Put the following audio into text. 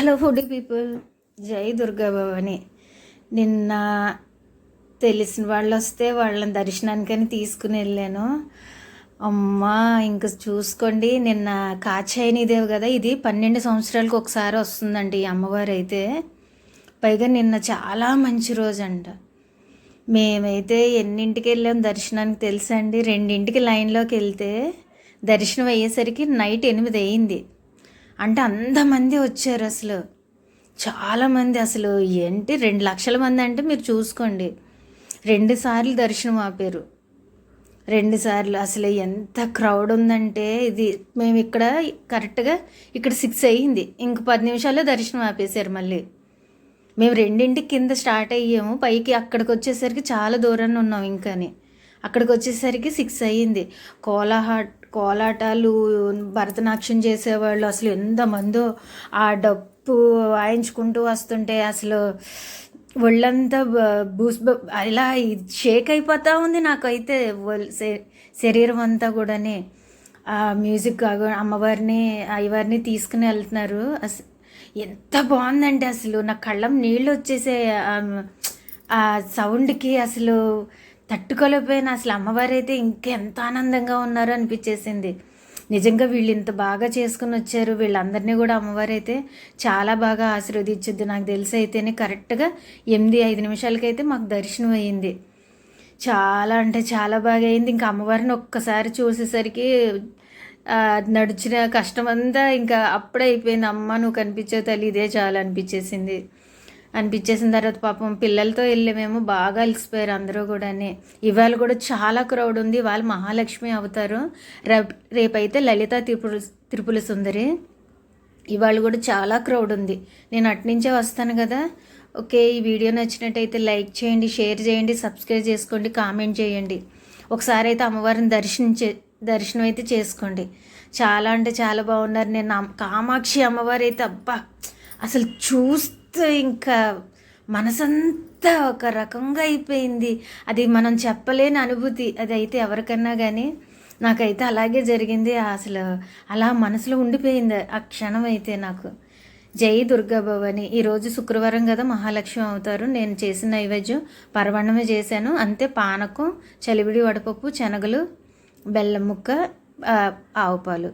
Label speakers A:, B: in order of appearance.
A: Hello foodie people, జై దుర్గా భవాని. నిన్న తెలిసిన వాళ్ళు వస్తే వాళ్ళని దర్శనానికని తీసుకుని వెళ్ళాను. అమ్మా ఇంక చూసుకోండి, నిన్న కాచాయనిదేవి కదా, ఇది 12 సంవత్సరాలకు ఒకసారి వస్తుందండి ఈ అమ్మవారు అయితే. పైగా నిన్న చాలా మంచి రోజు అంట. మేమైతే ఎన్నింటికి వెళ్ళాం దర్శనానికి తెలుసా అండి? 2ంటికి లైన్లోకి వెళ్తే దర్శనం అయ్యేసరికి నైట్ 8 అయింది. అంటే అంతమంది వచ్చారు అసలు, చాలామంది. అసలు ఏంటి 2 లక్షల మంది అంటే మీరు చూసుకోండి. 2 సార్లు దర్శనం ఆపారు, 2 సార్లు. అసలు ఎంత క్రౌడ్ ఉందంటే, ఇది మేము ఇక్కడ కరెక్ట్గా ఇక్కడ 6 అయ్యింది, ఇంక 10 నిమిషాల్లో దర్శనం ఆపేశారు. మళ్ళీ మేము 2ంటికి కింద స్టార్ట్ అయ్యాము, పైకి అక్కడికి వచ్చేసరికి చాలా దూరాన్ని ఉన్నాం. ఇంకాని అక్కడికి వచ్చేసరికి 6 అయ్యింది. కోలాటాలు, భరతనాట్యం చేసేవాళ్ళు అసలు ఎంతమందో ఆ డప్పు వాయించుకుంటూ వస్తుంటే అసలు ఒళ్ళంతా ఇలా షేక్ అయిపోతూ ఉంది నాకైతే. శరీరం అంతా కూడానే ఆ మ్యూజిక్ అమ్మవారిని అయ్యవారిని తీసుకుని వెళ్తున్నారు. ఎంత బాగుందంటే అసలు నా కళ్ళం నీళ్ళు వచ్చేసే ఆ సౌండ్కి. అసలు తట్టుకోలేకపోయినా. అసలు అమ్మవారు అయితే ఇంకెంత ఆనందంగా ఉన్నారో అనిపించేసింది. నిజంగా వీళ్ళు ఇంత బాగా చేసుకుని వచ్చారు. వీళ్ళందరినీ కూడా అమ్మవారు అయితే చాలా బాగా ఆశీర్వదించుద్ది. నాకు తెలిసి అయితేనే కరెక్ట్గా 8-5 నిమిషాలకైతే మాకు దర్శనం అయ్యింది. చాలా అంటే చాలా బాగా అయింది. ఇంకా అమ్మవారిని ఒక్కసారి చూసేసరికి నడిచిన కష్టం అంతా ఇంకా అప్పుడే అయిపోయింది. అమ్మ నువ్వు కనిపించే తల్లి, ఇదే చాలా అనిపించేసిన తర్వాత పాపం పిల్లలతో వెళ్ళేమేమో బాగా అలసిపోయారు అందరూ కూడానే. ఇవాళ కూడా చాలా క్రౌడ్ ఉంది. వాళ్ళు మహాలక్ష్మి అవుతారు. రేపైతే లలిత త్రిపుల సుందరి. ఇవాళ కూడా చాలా క్రౌడ్ ఉంది. నేను అటునుంచే వస్తాను కదా. ఓకే, ఈ వీడియో నచ్చినట్టయితే లైక్ చేయండి, షేర్ చేయండి, సబ్స్క్రైబ్ చేసుకోండి, కామెంట్ చేయండి. ఒకసారి అయితే అమ్మవారిని దర్శనం అయితే చేసుకోండి. చాలా అంటే చాలా బాగున్నారు. నేను కామాక్షి అమ్మవారు అయితే అబ్బా అసలు చూస్తే ఇంకా మనసంతా ఒక రకంగా అయిపోయింది. అది మనం చెప్పలేని అనుభూతి. అది అయితే ఎవరికన్నా కానీ, నాకైతే అలాగే జరిగింది. అసలు అలా మనసులో ఉండిపోయింది ఆ క్షణం అయితే నాకు. జై దుర్గా భవాని. ఈరోజు శుక్రవారం కదా, మహాలక్ష్మి అవుతారు. నేను చేసిన నైవేద్యం పరవన్నమే చేశాను అంతే. పానకం, చలివిడి వడపప్పు, శనగలు, బెల్లం ముక్క, ఆవు పాలు.